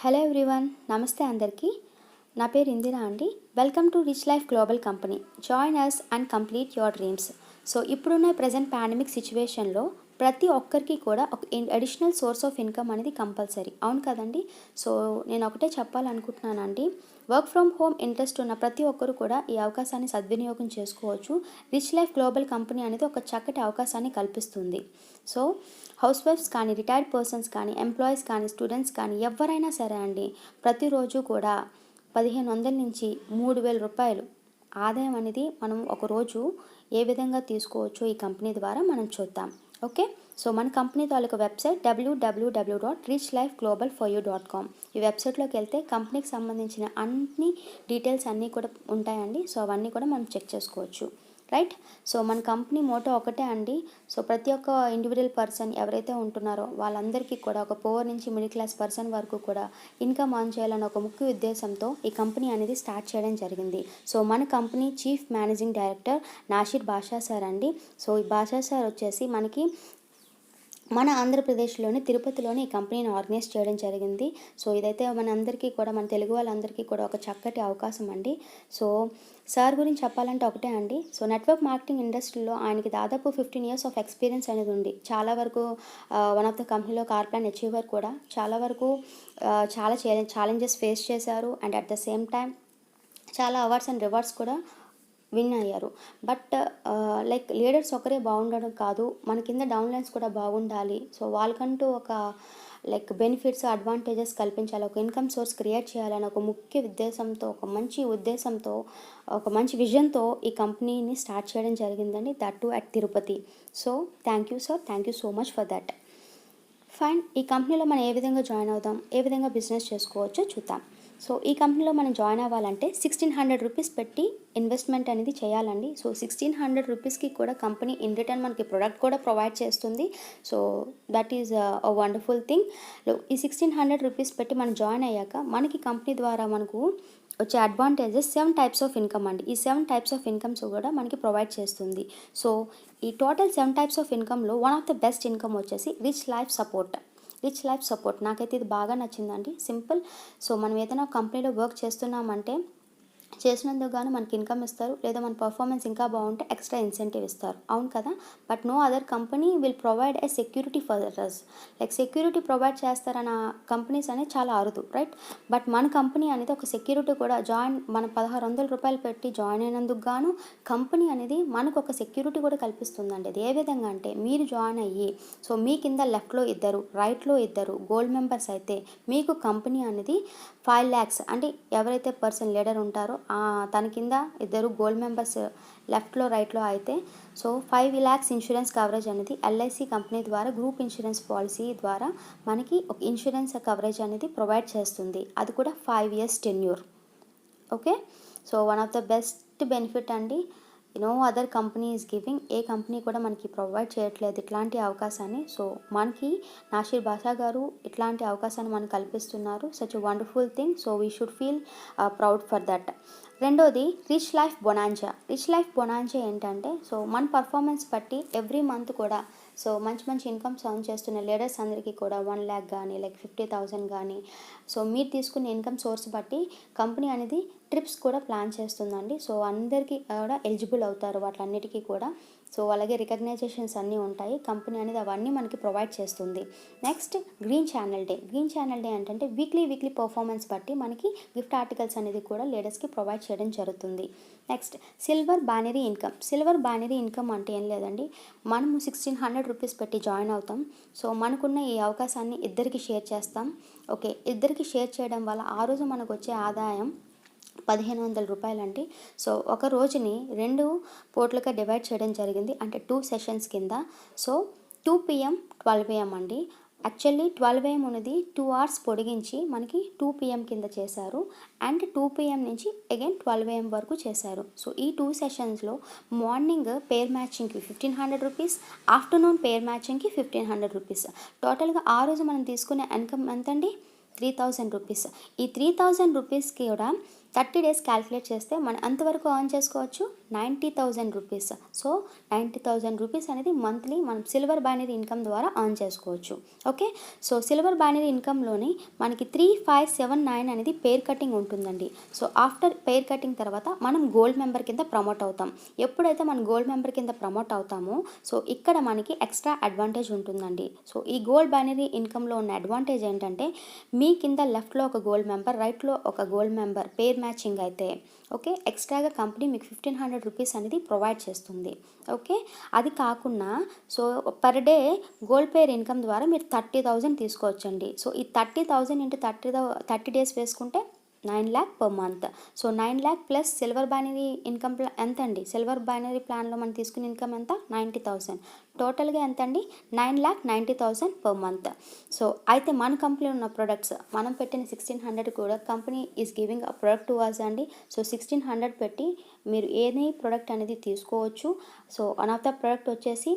Hello everyone, నమస్తే అందరికీ. నా పేరు ఇందిరా అండి. Welcome to rich life global company. Join us and complete your dreams. So ఇప్పుడున్న ప్రజెంట్ పాండమిక్ సిచ్యువేషన్లో ప్రతి ఒక్కరికి కూడా ఒక అడిషనల్ సోర్స్ ఆఫ్ ఇన్కమ్ అనేది కంపల్సరీ, అవును కదండి. సో నేను ఒకటే చెప్పాలనుకుంటున్నానండి, వర్క్ ఫ్రమ్ హోమ్ ఇంట్రెస్ట్ ఉన్న ప్రతి ఒక్కరు కూడా ఈ అవకాశాన్ని సద్వినియోగం చేసుకోవచ్చు. రిచ్ లైఫ్ గ్లోబల్ కంపెనీ అనేది ఒక చక్కటి అవకాశాన్ని కల్పిస్తుంది. సో హౌస్ వైఫ్స్ కానీ, రిటైర్డ్ పర్సన్స్ కానీ, ఎంప్లాయీస్ కానీ, స్టూడెంట్స్ కానీ ఎవరైనా సరే అండి, ప్రతిరోజు కూడా 1500 నుంచి 3000 రూపాయలు ఆదాయం అనేది మనం ఒకరోజు ఏ విధంగా తీసుకోవచ్చో ఈ కంపెనీ ద్వారా మనం చూద్దాం. ఓకే, సో మన కంపెనీ తాలూకు వెబ్సైట్ www.richlifeglobalforyou.com. ఈ వెబ్సైట్లోకి వెళ్తే కంపెనీకి సంబంధించిన అన్ని డీటెయిల్స్ అన్నీ కూడా ఉంటాయండి. సో అవన్నీ కూడా మనం చెక్ చేసుకోవచ్చు, రైట్. సో మన కంపెనీ మోటో ఒకటే అండి. సో ప్రతి ఒక్క ఇండివిజువల్ పర్సన్ ఎవరైతే ఉంటున్నారో వాళ్ళందరికీ కూడా, ఒక పూర్ నుంచి మిడిల్ క్లాస్ పర్సన్ వరకు కూడా ఇన్కమ్ ఆన్ చేయాలన్న ఒక ముఖ్య ఉద్దేశంతో ఈ కంపెనీ అనేది స్టార్ట్ చేయడం జరిగింది. సో మన కంపెనీ చీఫ్ మేనేజింగ్ డైరెక్టర్ నాషిర్ బాషా సార్ అండి. సో ఈ బాషా సార్ వచ్చేసి మనకి మన ఆంధ్రప్రదేశ్లోని తిరుపతిలోని ఈ కంపెనీని ఆర్గనైజ్ చేయడం జరిగింది. సో ఇదైతే మన అందరికీ కూడా, మన తెలుగు వాళ్ళందరికీ కూడా ఒక చక్కటి అవకాశం అండి. సో సార్ గురించి చెప్పాలంటే ఒకటే అండి. సో నెట్వర్క్ మార్కెటింగ్ ఇండస్ట్రీలో ఆయనకి దాదాపు 15 years ఆఫ్ ఎక్స్పీరియన్స్ అనేది ఉంది. చాలా వరకు వన్ ఆఫ్ ద కంపెనీలో కార్ప్లాన్ అచీవర్ కూడా, చాలా వరకు చాలా ఛాలెంజెస్ ఫేస్ చేశారు. And at the same time చాలా అవార్డ్స్ అండ్ రివార్డ్స్ కూడా విన్ అయ్యారు. బట్ లైక్ లీడర్స్ ఒకరే బాగుండడం కాదు, మన కింద డౌన్లైన్స్ కూడా బాగుండాలి. సో వాళ్ళకంటూ ఒక లైక్ బెనిఫిట్స్, అడ్వాంటేజెస్ కల్పించాలి, ఒక ఇన్కమ్ సోర్స్ క్రియేట్ చేయాలని ఒక ముఖ్య ఉద్దేశంతో, ఒక మంచి ఉద్దేశంతో, ఒక మంచి విజన్తో ఈ కంపెనీని స్టార్ట్ చేయడం జరిగిందండి. That to at Tirupati. So thank you sir, thank you so much for that. Fine, ఈ కంపెనీలో మనం ఏ విధంగా జాయిన్ అవుదాం, ఏ విధంగా బిజినెస్ చేసుకోవచ్చో చూద్దాం. సో ఈ కంపెనీలో మనం జాయిన్ అవ్వాలంటే 1600 రూపీస్ పెట్టి ఇన్వెస్ట్మెంట్ అనేది చేయాలండి. సో 1600 రూపీస్కి కూడా కంపెనీ ఇన్ రిటర్న్ మనకి ప్రొడక్ట్ కూడా ప్రొవైడ్ చేస్తుంది. So that is a wonderful thing. ఈ 1600 రూపీస్ పెట్టి మనం జాయిన్ అయ్యాక మనకి కంపెనీ ద్వారా మనకు వచ్చే అడ్వాంటేజెస్ 7 types ఆఫ్ ఇన్కమ్ అండి. ఈ 7 types ఆఫ్ ఇన్కమ్స్ కూడా మనకి ప్రొవైడ్ చేస్తుంది. సో ఈ టోటల్ 7 types ఆఫ్ ఇన్కమ్లో one of the best income వచ్చేసి Rich life support. Rich life support నాకైతే ఇది బాగా నచ్చిందండి. సింపుల్. సో మనం ఏదైనా కంపెనీలో వర్క్ చేస్తున్నామంటే చేసినందుకు గాను మనకి ఇన్కమ్ ఇస్తారు, లేదా మన పర్ఫార్మెన్స్ ఇంకా బాగుంటే ఎక్స్ట్రా ఇన్సెంటివ్ ఇస్తారు, అవును కదా. But no other company will provide a security for us. Like security provide చేస్తారన్న కంపెనీస్ అనేది చాలా అరుదు, రైట్. బట్ మన కంపెనీ అనేది ఒక సెక్యూరిటీ కూడా మన 1600 రూపాయలు పెట్టి జాయిన్ అయినందుకు గాను కంపెనీ అనేది మనకు ఒక సెక్యూరిటీ కూడా కల్పిస్తుందండి. అది ఏ విధంగా అంటే, మీరు జాయిన్ అయ్యి సో మీ కింద లెఫ్ట్లో ఇద్దరు, రైట్లో ఇద్దరు గోల్డ్ మెంబర్స్ అయితే మీకు కంపెనీ అనేది 5 lakhs అంటే ఎవరైతే పర్సన్ లీడర్ ఉంటారో తన కింద ఇద్దరు గోల్డ్ మెంబర్స్ లెఫ్ట్లో రైట్లో అయితే సో 5 lakhs ఇన్సూరెన్స్ కవరేజ్ అనేది ఎల్ఐసి కంపెనీ ద్వారా, గ్రూప్ ఇన్సూరెన్స్ పాలసీ ద్వారా మనకి ఒక ఇన్సూరెన్స్ కవరేజ్ అనేది ప్రొవైడ్ చేస్తుంది. అది కూడా 5 years tenure. Okay, so one of the best benefit అండి. No other company is giving. ఏ కంపెనీ కూడా మనకి ప్రొవైడ్ చేయట్లేదు ఇట్లాంటి అవకాశాన్ని. సో మనకి నాషిర్ బాషా గారు ఇట్లాంటి అవకాశాన్ని మనకు కల్పిస్తున్నారు. Such wonderful thing. So we should feel proud for that. రెండోది Rich Life bonanza. Rich Life bonanza ఏంటంటే, సో మన పర్ఫార్మెన్స్ బట్టి ఎవ్రీ మంత్ కూడా సో మంచి మంచి ఇన్కమ్స్ ఎర్న్ చేస్తున్న లీడర్స్ అందరికీ కూడా 1 lakh కానీ, లైక్ 50,000 కానీ, సో మీరు తీసుకున్న ఇన్కమ్ సోర్స్ బట్టి కంపెనీ అనేది ట్రిప్స్ కూడా ప్లాన్ చేస్తుందండి. సో అందరికీ కూడా ఎలిజిబుల్ అవుతారు వాటిలన్నిటికీ కూడా. సో అలాగే రికగ్నైజేషన్స్ అన్నీ ఉంటాయి. కంపెనీ అనేది అవన్నీ మనకి ప్రొవైడ్ చేస్తుంది. Next green channel day. Green channel day ఏంటంటే వీక్లీ పర్ఫార్మెన్స్ బట్టి మనకి గిఫ్ట్ ఆర్టికల్స్ అనేది కూడా లీడర్స్కి ప్రొవైడ్ చేయడం జరుగుతుంది. Next silver binary income. Silver binary income అంటే ఏం లేదండి, మనము 1600 రూపీస్ పెట్టి జాయిన్ అవుతాం. సో మనకున్న ఈ అవకాశాన్ని ఇద్దరికి షేర్ చేస్తాం. ఓకే, ఇద్దరికి షేర్ చేయడం వల్ల ఆ రోజు మనకు వచ్చే ఆదాయం 1500 రూపాయలండి. సో ఒక రోజుని 2 పూటలుగా డివైడ్ చేయడం జరిగింది, అంటే 2 సెషన్స్ కింద. సో 2 PM 12 AM అండి. యాక్చువల్లీ 12 AM ఉన్నది 2 hours పొడిగించి మనకి 2 PM కింద చేశారు. అండ్ 2 PM నుంచి అగైన్ 12 AM వరకు చేశారు. సో ఈ 2 సెషన్స్లో మార్నింగ్ పేర్ మ్యాచింగ్కి 1500 రూపీస్, ఆఫ్టర్నూన్ పేర్ మ్యాచింగ్కి 1500 రూపీస్. టోటల్గా ఆ రోజు మనం తీసుకునే ఇన్కమ్ ఎంతండి, 3000 రూపీస్. ఈ 3000 రూపీస్కి కూడా 30 డేస్ క్యాలిక్యులేట్ చేస్తే మనం అంతవరకు ఎర్న్ చేసుకోవచ్చు 90,000 రూపీస్. సో 90,000 రూపీస్ అనేది మంత్లీ మనం సిల్వర్ బైనరీ ఇన్కమ్ ద్వారా ఎర్న్ చేసుకోవచ్చు. ఓకే, సో సిల్వర్ బైనరీ ఇన్కంలోని మనకి 3579 అనేది పేర్ కటింగ్ ఉంటుందండి. సో ఆఫ్టర్ పేర్ కటింగ్ తర్వాత మనం గోల్డ్ మెంబర్ కింద ప్రమోట్ అవుతాం. ఎప్పుడైతే మనం గోల్డ్ మెంబర్ కింద ప్రమోట్ అవుతామో సో ఇక్కడ మనకి ఎక్స్ట్రా అడ్వాంటేజ్ ఉంటుందండి. సో ఈ గోల్డ్ బైనరీ ఇన్కంలో ఉన్న అడ్వాంటేజ్ ఏంటంటే మీ కింద లెఫ్ట్లో ఒక గోల్డ్ మెంబర్, రైట్లో ఒక గోల్డ్ మెంబర్ పేర్ మ్యాచింగ్ అయితే ఓకే, ఎక్స్ట్రాగా కంపెనీ మీకు 1500 రూపీస్ అనేది ప్రొవైడ్ చేస్తుంది. ఓకే, అది కాకుండా సో పర్ డే గోల్డ్ పేర్ ఇన్కమ్ ద్వారా మీరు 30,000 తీసుకోవచ్చండి. సో ఈ 30,000 ఇంటూ 30 డేస్ వేసుకుంటే 9 lakh per month. So 9 lakh plus silver binary income ఎంత అండి? సిల్వర్ బైనరీ ప్లాన్లో మనం తీసుకునే ఇన్కమ్ ఎంత? 90,000. టోటల్గా ఎంత అండి? 9,90,000 per month. సో అయితే మన కంపెనీలో ఉన్న ప్రొడక్ట్స్ మనం పెట్టిన 1600 కూడా company is giving a product to us అండి. సో 1600 పెట్టి మీరు ఏది ప్రొడక్ట్ అనేది తీసుకోవచ్చు. So one of the product వచ్చేసి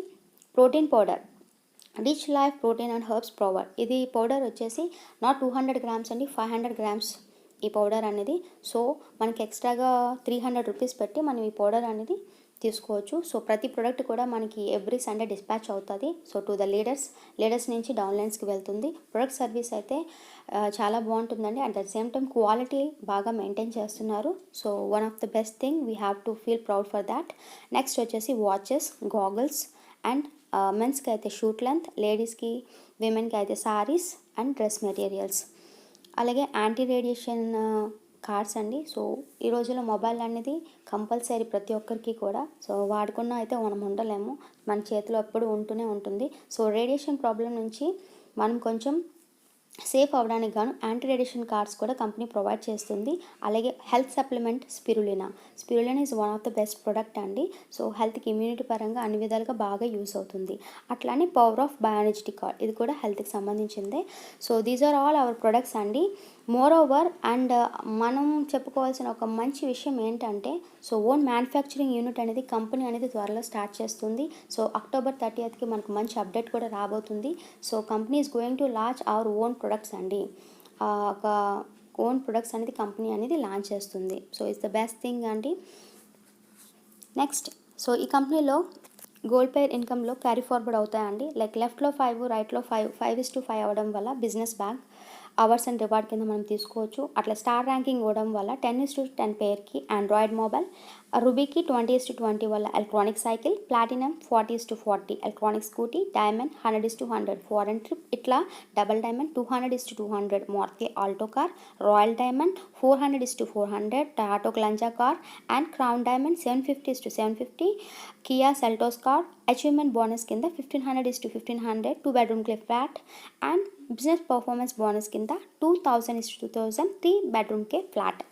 protein powder, Rich Life protein and herbs powder. ఇది పౌడర్ వచ్చేసి నాట్ 200 grams అండి, 500 grams ఈ పౌడర్ అనేది. సో మనకి ఎక్స్ట్రాగా 300 రూపీస్ పెట్టి మనం ఈ పౌడర్ అనేది తీసుకోవచ్చు. సో ప్రతి ప్రోడక్ట్ కూడా మనకి ఎవ్రీ సండే డిస్పాచ్ అవుతుంది. సో టు ద లీడర్స్ నుంచి డౌన్లైన్స్కి వెళ్తుంది. ప్రొడక్ట్ సర్వీస్ అయితే చాలా బాగుంటుందండి. At the same time quality బాగా మెయింటైన్ చేస్తున్నారు. So one of the best thing we have to feel proud for that. Next వచ్చేసి వాచెస్, గాగల్స్ అండ్ మెన్స్కి అయితే షూట్ లెంత్, లేడీస్కి విమెన్కి అయితే సారీస్ అండ్ డ్రెస్ మెటీరియల్స్, అలాగే యాంటీ రేడియేషన్ కార్డ్స్ అండి. So ఈ రోజుల్లో మొబైల్ అనేది కంపల్సరీ ప్రతి ఒక్కరికి కూడా. సో వాడకుండా అయితే మనం ఉండలేము, మన చేతిలో ఎప్పుడు ఉంటూనే ఉంటుంది. సో రేడియేషన్ ప్రాబ్లం నుంచి మనం కొంచెం సేఫ్ అవ్వడానికి గాను యాంటీ రేడియేషన్ కార్డ్స్ కూడా కంపెనీ ప్రొవైడ్ చేస్తుంది. అలాగే health supplement spirulina is one of the best product అండి. సో హెల్త్కి ఇమ్యూనిటీ పరంగా అన్ని విధాలుగా బాగా యూస్ అవుతుంది. అట్లానే పవర్ ఆఫ్ బయోఎనర్జెటిక్ కార్డ్, ఇది కూడా హెల్త్కి సంబంధించిందే. So these are all our products అండి. మోర్ ఓవర్ అండ్ మనం చెప్పుకోవాల్సిన ఒక మంచి విషయం ఏంటంటే సో ఓన్ మ్యానుఫ్యాక్చరింగ్ యూనిట్ అనేది కంపెనీ అనేది త్వరలో స్టార్ట్ చేస్తుంది. సో October 30th మనకు మంచి అప్డేట్ కూడా రాబోతుంది. So company is going to launch our own products అండి. ఒక ఓన్ ప్రొడక్ట్స్ అనేది కంపెనీ అనేది లాంచ్ చేస్తుంది. So it's the best thing అండి. నెక్స్ట్, సో ఈ కంపెనీలో గోల్డ్ పేర్ ఇన్కంలో క్యారీ ఫార్వర్డ్ అవుతాయండి. లైక్ లెఫ్ట్లో 5, రైట్లో 5:5 అవ్వడం వల్ల business bank hours and reward కింద మనం తీసుకోవచ్చు. అట్లా స్టార్ ర్యాంకింగ్ ఇవ్వడం వల్ల 10:10 పేర్కి ఆండ్రాయిడ్ మొబైల్, రూబీకి 20:20 వల్ల electronic cycle, platinum 40:40 electronic scooty, diamond 100:100 foreign trip, ఇట్లా డబల్ డైమండ్ 200:200 మార్కే Alto car, royal diamond 400:400 Toyota Glanza car and crown diamond 750:750 Kia Seltos car. Achievement bonus కింద 1500:1500 2 bedroom flat and business performance bonus కింద 2000:2000 3 bedroom flat.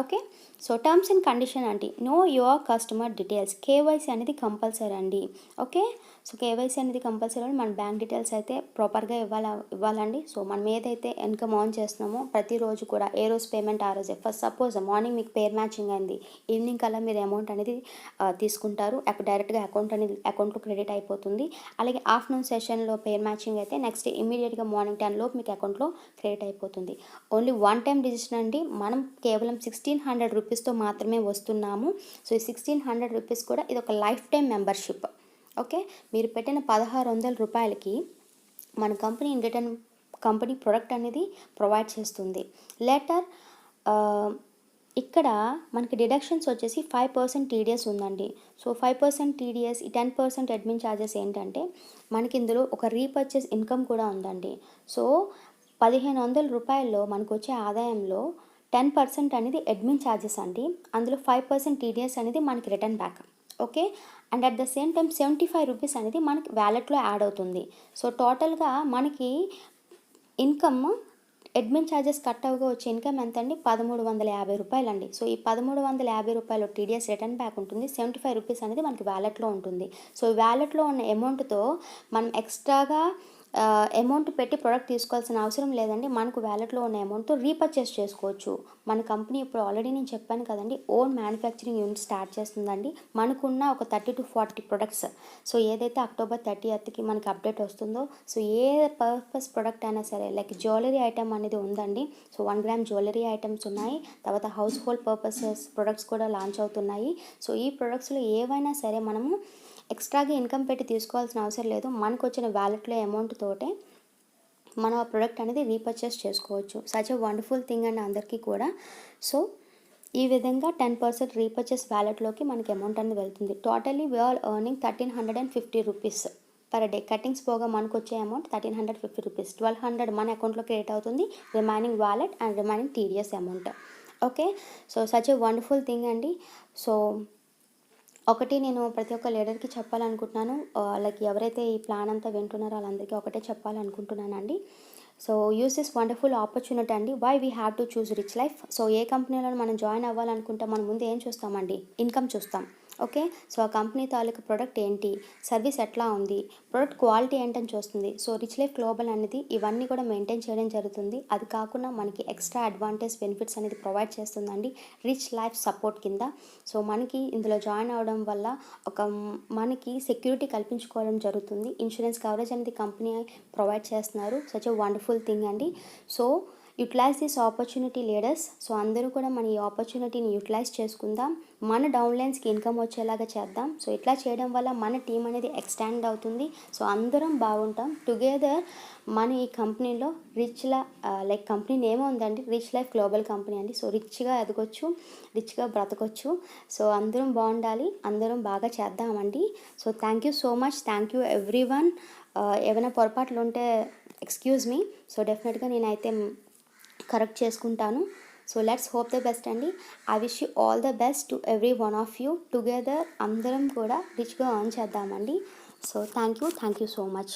Okay, so terms and condition అండి. Know your customer details, KYC అనేది compulsory అండి. Okay, so KYC అనేది compulsory. మన bank details అయితే ప్రాపర్గా ఇవ్వాలండి. సో మనం ఏదైతే ఇన్కమ్ ఆన్ చేస్తున్నామో ప్రతిరోజు కూడా ఏ రోజు పేమెంట్ ఆ రోజే. ఫస్ట్ సపోజ్ మార్నింగ్ మీకు పేర్ మ్యాచింగ్ అయింది, ఈవినింగ్ కల్లా మీరు అమౌంట్ అనేది తీసుకుంటారు. డైరెక్ట్గా అకౌంట్లో క్రెడిట్ అయిపోతుంది. అలాగే ఆఫ్టర్నూన్ సెషన్లో పేర్ మ్యాచింగ్ అయితే నెక్స్ట్ ఇమీడియట్గా మార్నింగ్ 10 లోపు మీకు అకౌంట్లో క్రెడిట్ అయిపోతుంది. ఓన్లీ వన్ టైం రిజిస్టర్ అండి. మనం కేవలం 1600 రూపీస్తో మాత్రమే వస్తున్నాము. సో ఈ 1600 రూపీస్ కూడా ఇది ఒక లైఫ్ టైం మెంబర్షిప్. ఓకే, మీరు పెట్టిన 1600 రూపాయలకి మన company in return company product అనేది ప్రొవైడ్ చేస్తుంది. లేటర్ ఇక్కడ మనకి డిడక్షన్స్ వచ్చేసి 5% టీడీఎస్ ఉందండి. సో 5% టీడీఎస్, ఈ 10% అడ్మిన్ ఛార్జెస్ ఏంటంటే మనకి ఇందులో ఒక రీపర్చేస్ ఇన్కమ్ కూడా ఉందండి. సో 1500 రూపాయల్లో మనకు వచ్చే ఆదాయంలో 10% అనేది అడ్మిన్ ఛార్జెస్ అండి. అందులో 5% టీడీఎస్ అనేది మనకి return back. Okay, and at the same time 75 rupees అనేది మనకి వ్యాలెట్లో యాడ్ అవుతుంది. సో టోటల్గా మనకి ఇన్కమ్ అడ్మిన్ ఛార్జెస్ కట్ అవ్వగా వచ్చే ఇన్కమ్ ఎంత అండి? 1350 రూపాయలు అండి. సో ఈ 1350 రూపాయలు టీడీఎస్ రిటర్న్ బ్యాక్ ఉంటుంది. 75 రూపీస్ అనేది మనకి వ్యాలెట్లో ఉంటుంది. సో వ్యాలెట్లో ఉన్న అమౌంట్తో మనం ఎక్స్ట్రాగా అమౌంట్ పెట్టి ప్రోడక్ట్ తీసుకోవాల్సిన అవసరం లేదండి. మనకు వ్యాలెట్లో ఉన్న అమౌంట్తో రీపర్చేస్ చేసుకోవచ్చు. మన కంపెనీ ఇప్పుడు ఆల్రెడీ నేను చెప్పాను కదండి, ఓన్ మ్యానుఫ్యాక్చరింగ్ యూనిట్ స్టార్ట్ చేస్తుందండి. మనకున్న ఒక 30 to 40 ప్రొడక్ట్స్. సో ఏదైతే అక్టోబర్ 30కి మనకి అప్డేట్ వస్తుందో, సో ఏ పర్పస్ ప్రొడక్ట్ అయినా సరే, లైక్ జ్యువెలరీ ఐటమ్ అనేది ఉందండి. సో 1 గ్రామ్ జ్యువెలరీ ఐటమ్స్ ఉన్నాయి. తర్వాత హౌస్ హోల్డ్ పర్పసెస్ ప్రొడక్ట్స్ కూడా లాంచ్ అవుతున్నాయి. సో ఈ ప్రొడక్ట్స్లో ఏవైనా సరే మనము ఎక్స్ట్రాగా ఇన్కమ్ పెట్టి తీసుకోవాల్సిన అవసరం లేదు. మనకు వచ్చిన వ్యాలెట్లో అమౌంట్ తోటే మనం ఆ ప్రోడక్ట్ అనేది రీపర్చేస్ చేసుకోవచ్చు. సచ్ ఎ వండర్ఫుల్ థింగ్ అండి అందరికీ కూడా. సో ఈ విధంగా 10% రీపర్చేస్ వ్యాలెట్లోకి మనకి అమౌంట్ అనేది వెళ్తుంది. Totally we are earning 1350 rupees per day. Cuttings పోగా మనకు వచ్చే అమౌంట్ 1350 రూపీస్. 1200 మన అకౌంట్లో క్రియేట్ అవుతుంది. Remaining wallet and remaining TDS amount. Okay, so such a wonderful thing అండి. సో ఒకటి నేను ప్రతి ఒక్క లీడర్కి చెప్పాలనుకుంటున్నాను, లైక్ ఎవరైతే ఈ ప్లాన్ అంతా వింటున్నారో వాళ్ళందరికీ ఒకటే చెప్పాలనుకుంటున్నానండి. So use this wonderful opportunity అండి. Why we have to choose Rich Life. సో ఏ కంపెనీలో మనం జాయిన్ అవ్వాలనుకుంటే మనం ముందు ఏం చూస్తామండి? ఇన్కమ్ చూస్తాం. ఓకే, సో ఆ కంపెనీ తాలూకు ప్రోడక్ట్ ఏంటి, సర్వీస్ ఎట్లా ఉంది, ప్రోడక్ట్ క్వాలిటీ ఏంటని చూస్తుంది. సో రిచ్ లైఫ్ గ్లోబల్ అనేది ఇవన్నీ కూడా మెయింటైన్ చేయడం జరుగుతుంది. అది కాకుండా మనకి ఎక్స్ట్రా అడ్వాంటేజ్ బెనిఫిట్స్ అనేది ప్రొవైడ్ చేస్తుందండి రిచ్ లైఫ్ సపోర్ట్ కింద. సో మనకి ఇందులో జాయిన్ అవ్వడం వల్ల మనకి సెక్యూరిటీ కల్పించుకోవడం జరుగుతుంది. ఇన్సూరెన్స్ కవరేజ్ అనేది కంపెనీ ప్రొవైడ్ చేస్తున్నారు. సచ్ ఎ వండర్ఫుల్ థింగ్ అండి. So utilize this opportunity leaders. So అందరూ కూడా మన ఈ ఆపర్చునిటీని యూటిలైజ్ చేసుకుందాం. మన డౌన్లైన్స్కి ఇన్కమ్ వచ్చేలాగా చేద్దాం. సో ఇట్లా చేయడం వల్ల మన టీం అనేది ఎక్స్టాండ్ అవుతుంది. సో అందరం బాగుంటాం. టుగెదర్ మన ఈ కంపెనీలో లైక్ కంపెనీ నేమ్ ఉందండి, రిచ్ లైఫ్ గ్లోబల్ కంపెనీ అండి. సో రిచ్గా ఎదగొచ్చు, రిచ్గా బ్రతకొచ్చు. సో అందరం బాగుండాలి, అందరం బాగా చేద్దామండి. So thank you so much. Thank you everyone. ఏమైనా పొరపాట్లు ఉంటే ఎక్స్క్యూజ్ మీ. సో డెఫినెట్గా నేనైతే కరెక్ట్ చేసుకుంటాను. So let's hope the best అండి. I wish you all the best to every one of you. Together అందరం కూడా రిచ్గా ఎర్న్ చేద్దామండి. So thank you so much.